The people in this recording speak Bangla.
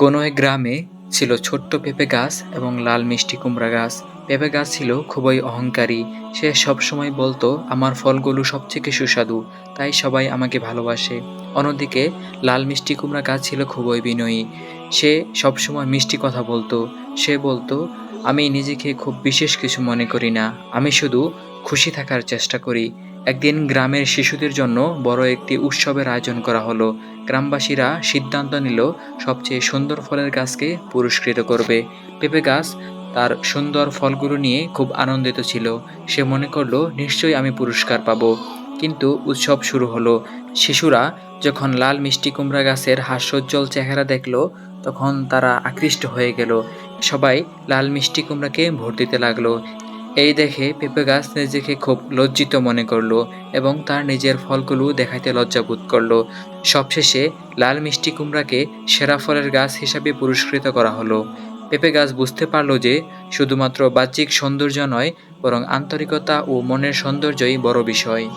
কোনো এক গ্রামে ছিল ছোট্ট পেঁপে গাছ এবং লাল মিষ্টি কুমড়া গাছ। পেঁপে গাছ ছিল খুবই অহংকারী। সে সবসময় বলতো, আমার ফলগুলো সবথেকে সুস্বাদু, তাই সবাই আমাকে ভালোবাসে। অন্যদিকে লাল মিষ্টি কুমড়া গাছ ছিল খুবই বিনয়ী। সে সবসময় মিষ্টি কথা বলতো। সে বলতো, আমি নিজেকে খুব বিশেষ কিছু মনে করি না, আমি শুধু খুশি থাকার চেষ্টা করি। একদিন গ্রামের শিশুদের জন্য বড় একটি উৎসবের আয়োজন করা হলো। গ্রামবাসীরা সিদ্ধান্ত নিল সবচেয়ে সুন্দর ফলের গাছকে পুরস্কৃত করবে। পেঁপে গাছ তার সুন্দর ফলগুলো নিয়ে খুব আনন্দিত ছিল। সে মনে করলো, নিশ্চয়ই আমি পুরস্কার পাবো। কিন্তু উৎসব শুরু হলো। শিশুরা যখন লাল মিষ্টি কুমড়া গাছের হাস্যোজ্জ্বল চেহারা দেখলো, তখন তারা আকৃষ্ট হয়ে গেল। সবাই লাল মিষ্টি কুমড়াকে ভোট দিতে লাগলো। এই দেখে পেঁপে গাছ নিজেকে খুব লজ্জিত মনে করলো এবং তার নিজের ফলগুলো দেখাইতে লজ্জাবোধ করলো। সবশেষে লাল মিষ্টি কুমড়াকে সেরা ফলের গাছ হিসাবে পুরস্কৃত করা হলো। পেঁপে গাছ বুঝতে পারলো যে শুধুমাত্র বাহ্যিক সৌন্দর্য নয়, বরং আন্তরিকতা ও মনের সৌন্দর্যই বড় বিষয়।